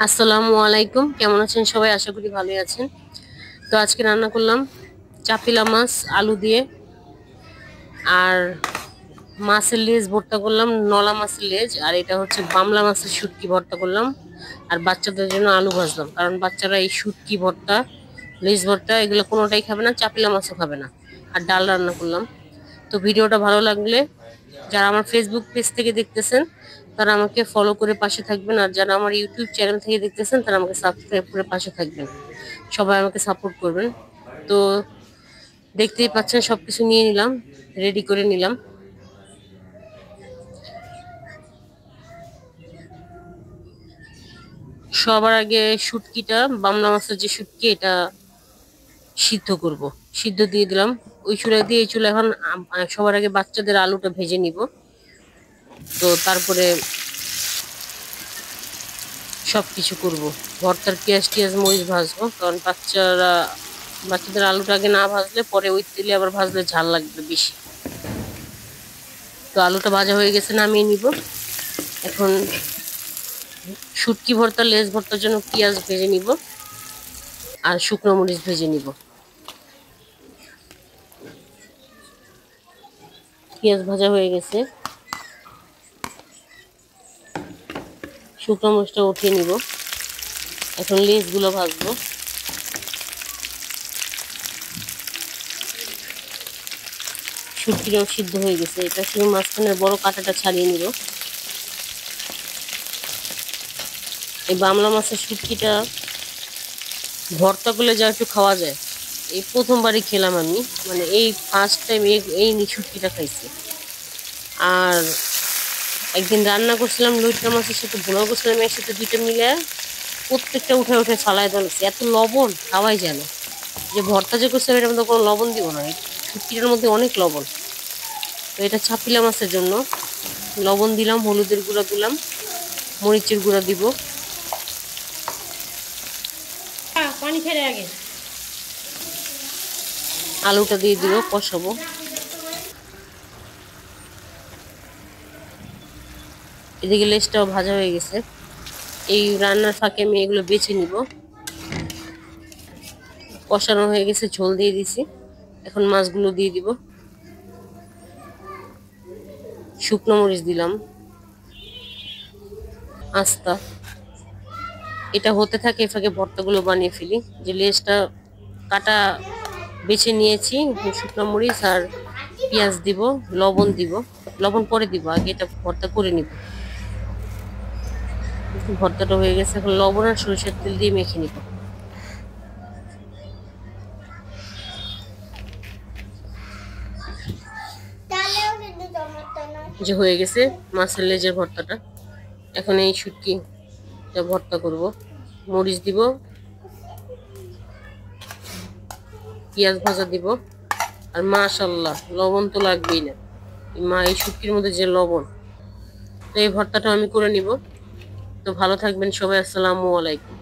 আসসালামু আলাইকুম, কেমন আছেন সবাই? আশা করি ভালোই আছেন। তো আজকে রান্না করলাম চাপিলা মাছ আলু দিয়ে, আর মাছের লেজ ভর্তা করলাম, নলা মাছের লেজ। আর এটা হচ্ছে বামলা মাছের শুটকি ভর্তা করলাম। আর বাচ্চাদের জন্য আলু ভাজলাম, কারণ বাচ্চারা এই শুটকি ভর্তা, লেজ ভর্তা এগুলো কোনোটাই খাবে না, চাপিলা মাছও খাবে না। আর ডাল রান্না করলাম। তো ভিডিওটা ভালো লাগলে যারা আমার ফেসবুক পেজ থেকে দেখতেছেন তারা আমাকে ফলো করে পাশে থাকবেন, আর যারা আমার ইউটিউব চ্যানেল থেকে দেখতেছেন তারা আমাকে সাবস্ক্রাইব করে পাশে থাকবেন। সবাই আমাকে সাপোর্ট করবেন। তো দেখতেই পাচ্ছেন সবকিছু নিয়ে নিলাম, রেডি করে নিলাম। সবার আগে শুটকিটা, বামলা মাছের যে শুটকি, এটা সিদ্ধ করব। সিদ্ধ দিয়ে দিলাম ওই চুলা দিয়ে। এই চুলা এখন সবার আগে বাচ্চাদের আলুটা ভেজে নিব। তো তারপরে সবকিছু করব। ভর্তার পেঁয়াজ টিয়াজ মরিচ ভাজবো, কারণ বাচ্চাদের আলুটা আগে না ভাজলে পরে ওই তেলে আবার ভাজলে ঝাল লাগবে বেশি। তো আলুটা ভাজা হয়ে গেছে, নামিয়ে নিব। এখন শুটকি ভর্তা, লেজ ভর্তার জন্য পেঁয়াজ ভেজে নিব আর শুকনো মরিচ ভেজে নিব। পেঁয়াজ ভাজা হয়ে গেছে, শুকনো মরিচটা উঠিয়ে নিব। এখন লেজগুলো ভাজবো। শুটকিটাও সিদ্ধ হয়ে গেছে, এটা শুধু মাঝখানের বড় কাঁটাটা ছাড়িয়ে নিব। এই বামলা মাছের শুটকিটা ভর্তা করলে যা একটু খাওয়া যায়, এই প্রথমবারই খেলাম আমি, মানে এই ফার্স্ট টাইম এই শুটকিটা খাইছি। আর একদিন রান্না করছিলাম লইট্টা মাছের সাথে, ভুনাও করছিলাম একসাথে, দুইটা মিলে প্রত্যেকটা উঠে উঠে ফালায় দেওয়া লাগছে। এত লবণ খাওয়াই যায় না। যে ভর্তা যে করছিলাম এটার মধ্যে কোনো লবণ দিব না, এই শুটকিটার মধ্যে অনেক লবণ। তো এটা চাপিলা মাছের জন্য লবণ দিলাম, হলুদের গুঁড়া দিলাম, মরিচের গুঁড়া দিব। পানি ছেড়ে আগে আলুটা দিয়ে দিব, কষাবো। এদিকে লেজটাও ভাজা হয়ে গেছে। এই রান্নার ফাঁকে আমি এগুলো বেছে নিব। কষানো হয়ে গেছে, ঝোল দিয়ে দিছি। এখন মাছগুলো দিয়ে দিব। শুকনো মরিচ দিলাম আস্তা। এটা হতে থাকে, এ ফাঁকে ভর্তাগুলো বানিয়ে ফেলি। যে লেজটা কাটা বেছে নিয়েছি, শুকনো মরিচ আর পেঁয়াজ দিব, লবণ দিব। লবণ পরে দিব, আগে এটা ভর্তা করে নিব। ভর্তাটা হয়ে গেছে, এখন লবণ আর সরিষার তেল দিয়ে মেখে নিব। যে হয়ে গেছে মাছের লেজের ভর্তাটা। এখন এই শুটকিটা ভর্তা করব। মরিচ দিব, পেঁয়াজ ভাজা দিব। আর মাশাল্লাহ, লবণ তো লাগবেই না। এই শুটকির মধ্যে যে লবণ। তো এই ভর্তাটা আমি করে নিব। তো ভালো থাকবেন সবাই, আসসালামু আলাইকুম।